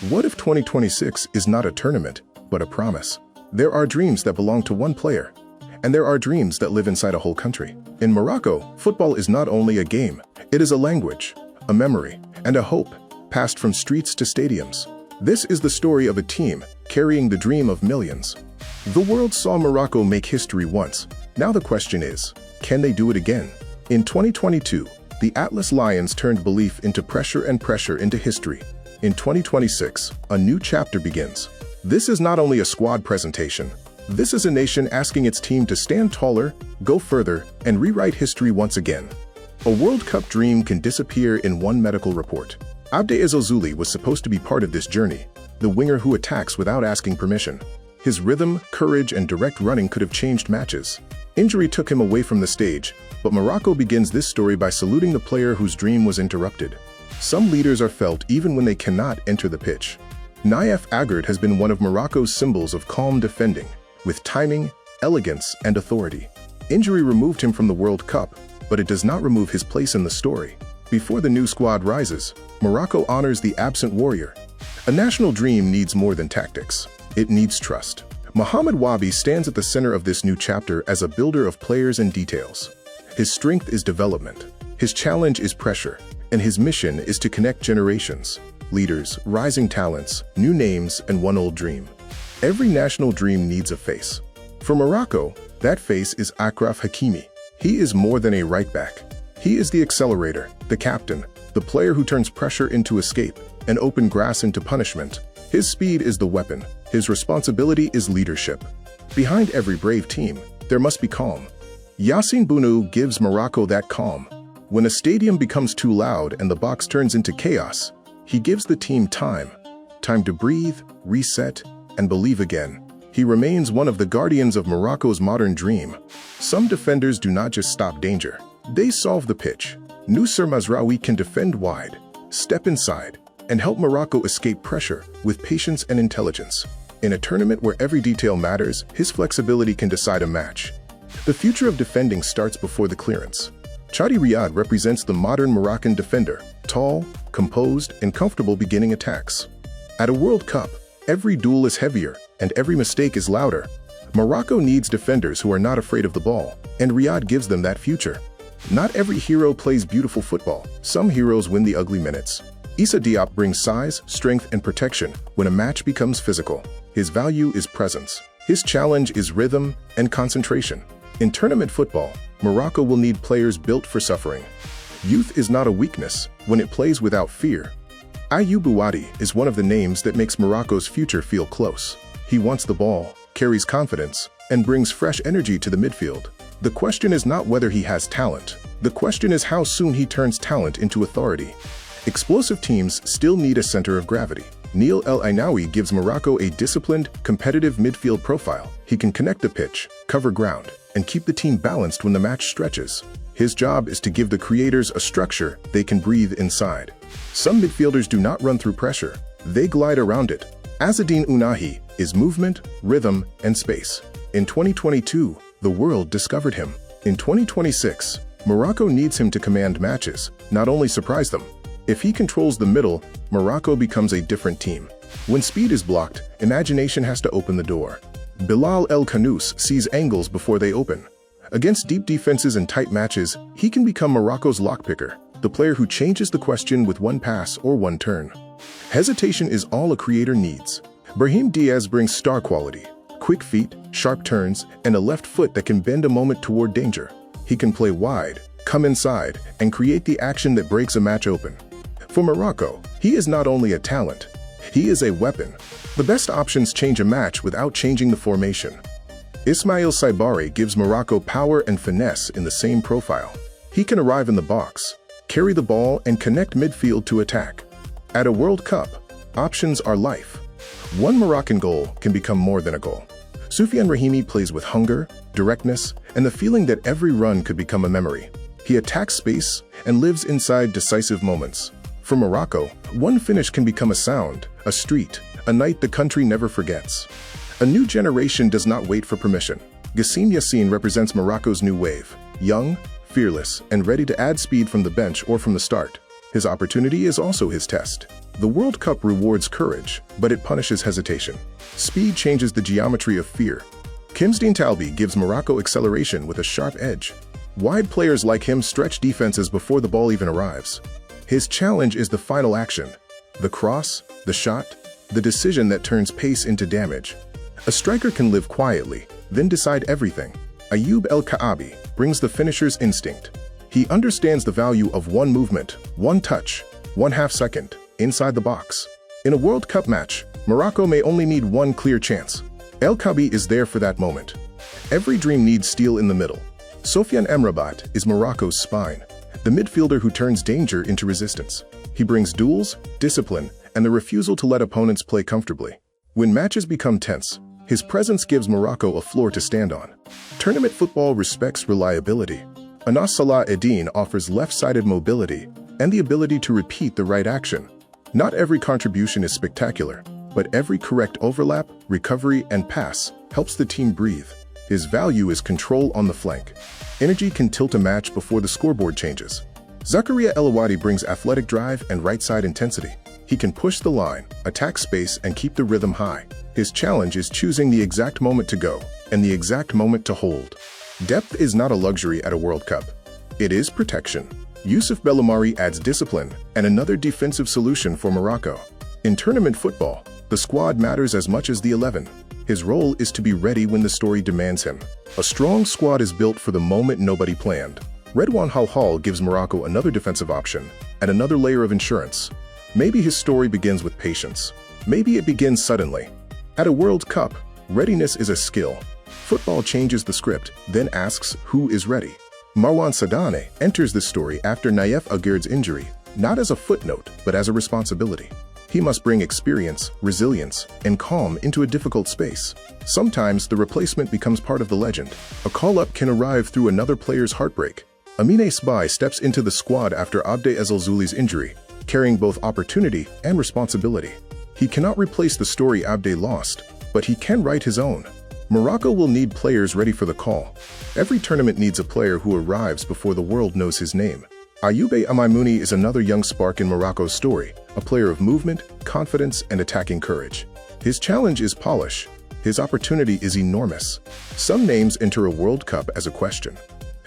What if 2026 is not a tournament, but a promise? There are dreams that belong to one player, and there are dreams that live inside a whole country. In Morocco, football is not only a game, it is a language, a memory, and a hope, passed from streets to stadiums. This is the story of a team carrying the dream of millions. The world saw Morocco make history once. Now the question is, can they do it again? In 2022, the Atlas Lions turned belief into pressure and pressure into history. In 2026, a new chapter begins. This is not only a squad presentation. This is a nation asking its team to stand taller, go further, and rewrite history once again. A World Cup dream can disappear in one medical report. Abde Ezzalzouli was supposed to be part of this journey, the winger who attacks without asking permission. His rhythm, courage, and direct running could have changed matches. Injury took him away from the stage, but Morocco begins this story by saluting the player whose dream was interrupted. Some leaders are felt even when they cannot enter the pitch. Nayef Aguerd has been one of Morocco's symbols of calm defending, with timing, elegance, and authority. Injury removed him from the World Cup, but it does not remove his place in the story. Before the new squad rises, Morocco honors the absent warrior. A national dream needs more than tactics. It needs trust. Mohamed Ouahbi stands at the center of this new chapter as a builder of players and details. His strength is development, his challenge is pressure, and his mission is to connect generations, leaders, rising talents, new names, and one old dream. Every national dream needs a face. For Morocco, that face is Achraf Hakimi. He is more than a right back. He is the accelerator, the captain, the player who turns pressure into escape and open grass into punishment. His speed is the weapon. His responsibility is leadership. Behind every brave team, there must be calm. Yassine Bounou gives Morocco that calm. When a stadium becomes too loud and the box turns into chaos, he gives the team time to breathe, reset, and believe again. He remains one of the guardians of Morocco's modern dream. Some defenders do not just stop danger. They solve the pitch. Noussair Mazraoui can defend wide, step inside, and help Morocco escape pressure with patience and intelligence. In a tournament where every detail matters, his flexibility can decide a match. The future of defending starts before the clearance. Chadi Riad represents the modern Moroccan defender, tall, composed, and comfortable beginning attacks. At a World Cup, every duel is heavier and every mistake is louder. Morocco needs defenders who are not afraid of the ball, and Riad gives them that future. Not every hero plays beautiful football. Some heroes win the ugly minutes. Issa Diop brings size, strength, and protection when a match becomes physical. His value is presence. His challenge is rhythm and concentration. In tournament football, Morocco will need players built for suffering. Youth is not a weakness when it plays without fear. Ayyoub Bouaddi is one of the names that makes Morocco's future feel close. He wants the ball, carries confidence, and brings fresh energy to the midfield. The question is not whether he has talent. The question is how soon he turns talent into authority. Explosive teams still need a center of gravity. Neil El Aynaoui gives Morocco a disciplined, competitive midfield profile. He can connect the pitch, cover ground, and keep the team balanced when the match stretches. His job is to give the creators a structure they can breathe inside. Some midfielders do not run through pressure. They glide around it. Azzedine Ounahi is movement, rhythm, and space. In 2022, the world discovered him. In 2026, Morocco needs him to command matches, not only surprise them. If he controls the middle, Morocco becomes a different team. When speed is blocked, imagination has to open the door. Bilal El Khannouss sees angles before they open. Against deep defenses and tight matches, he can become Morocco's lockpicker, the player who changes the question with one pass or one turn. Hesitation is all a creator needs. Brahim Diaz brings star quality, quick feet, sharp turns, and a left foot that can bend a moment toward danger. He can play wide, come inside, and create the action that breaks a match open. For Morocco, he is not only a talent, he is a weapon. The best options change a match without changing the formation. Ismael Saibari gives Morocco power and finesse in the same profile. He can arrive in the box, carry the ball, and connect midfield to attack. At a World Cup, options are life. One Moroccan goal can become more than a goal. Soufiane Rahimi plays with hunger, directness, and the feeling that every run could become a memory. He attacks space and lives inside decisive moments. For Morocco, one finish can become a sound, a street, a night the country never forgets. A new generation does not wait for permission. Gessime Yassine represents Morocco's new wave, young, fearless, and ready to add speed from the bench or from the start. His opportunity is also his test. The World Cup rewards courage, but it punishes hesitation. Speed changes the geometry of fear. Chemsdine Talbi gives Morocco acceleration with a sharp edge. Wide players like him stretch defenses before the ball even arrives. His challenge is the final action. The cross, the shot, the decision that turns pace into damage. A striker can live quietly, then decide everything. Ayoube El Kaabi brings the finisher's instinct. He understands the value of one movement, one touch, 1/2 second, inside the box. In a World Cup match, Morocco may only need one clear chance. El Kaabi is there for that moment. Every dream needs steel in the middle. Sofyan Amrabat is Morocco's spine, the midfielder who turns danger into resistance. He brings duels, discipline, and the refusal to let opponents play comfortably. When matches become tense, his presence gives Morocco a floor to stand on. Tournament football respects reliability. Anass Salah-Eddine offers left-sided mobility and the ability to repeat the right action. Not every contribution is spectacular, but every correct overlap, recovery, and pass helps the team breathe. His value is control on the flank. Energy can tilt a match before the scoreboard changes. Zakaria El Ouahdi brings athletic drive and right-side intensity. He can push the line, attack space, and keep the rhythm high. His challenge is choosing the exact moment to go and the exact moment to hold. Depth is not a luxury at a World Cup. It is protection. Youssef Belammari adds discipline and another defensive solution for Morocco. In tournament football, the squad matters as much as the 11. His role is to be ready when the story demands him. A strong squad is built for the moment nobody planned. Redouane Halhal gives Morocco another defensive option and another layer of insurance. Maybe his story begins with patience. Maybe it begins suddenly. At a World Cup, readiness is a skill. Football changes the script, then asks who is ready. Marwane Saadane enters the story after Nayef Aguerd's injury, not as a footnote, but as a responsibility. He must bring experience, resilience, and calm into a difficult space. Sometimes the replacement becomes part of the legend. A call-up can arrive through another player's heartbreak. Amine Sbai steps into the squad after Abde Ezzalzouli's injury, carrying both opportunity and responsibility. He cannot replace the story Abde lost, but he can write his own. Morocco will need players ready for the call. Every tournament needs a player who arrives before the world knows his name. Ayoube Amaimouni is another young spark in Morocco's story, a player of movement, confidence, and attacking courage. His challenge is polish. His opportunity is enormous. Some names enter a World Cup as a question.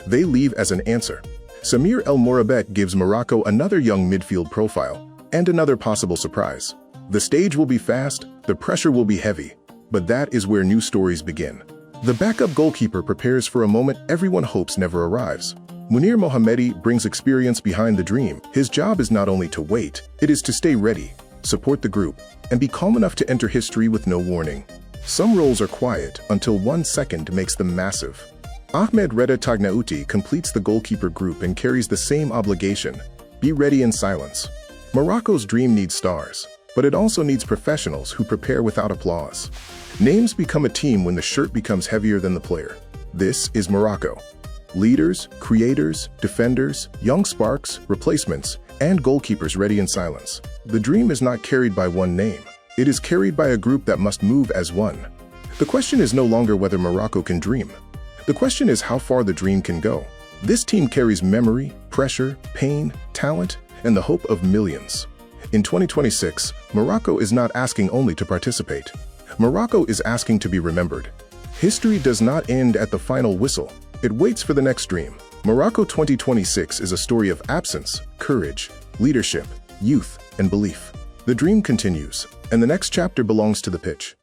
They leave as an answer. Samir El Mourabet gives Morocco another young midfield profile and another possible surprise. The stage will be fast, the pressure will be heavy, but that is where new stories begin. The backup goalkeeper prepares for a moment everyone hopes never arrives. Munir Mohamedi brings experience behind the dream. His job is not only to wait, it is to stay ready, support the group, and be calm enough to enter history with no warning. Some roles are quiet until 1 second makes them massive. Ahmed Reda Tagnaouti completes the goalkeeper group and carries the same obligation. Be ready in silence. Morocco's dream needs stars, but it also needs professionals who prepare without applause. Names become a team when the shirt becomes heavier than the player. This is Morocco. Leaders, creators, defenders, young sparks, replacements, and goalkeepers ready in silence. The dream is not carried by one name. It is carried by a group that must move as one. The question is no longer whether Morocco can dream. The question is how far the dream can go. This team carries memory, pressure, pain, talent, and the hope of millions. In 2026, Morocco is not asking only to participate. Morocco is asking to be remembered. History does not end at the final whistle. It waits for the next dream. Morocco 2026 is a story of absence, courage, leadership, youth, and belief. The dream continues, and the next chapter belongs to the pitch.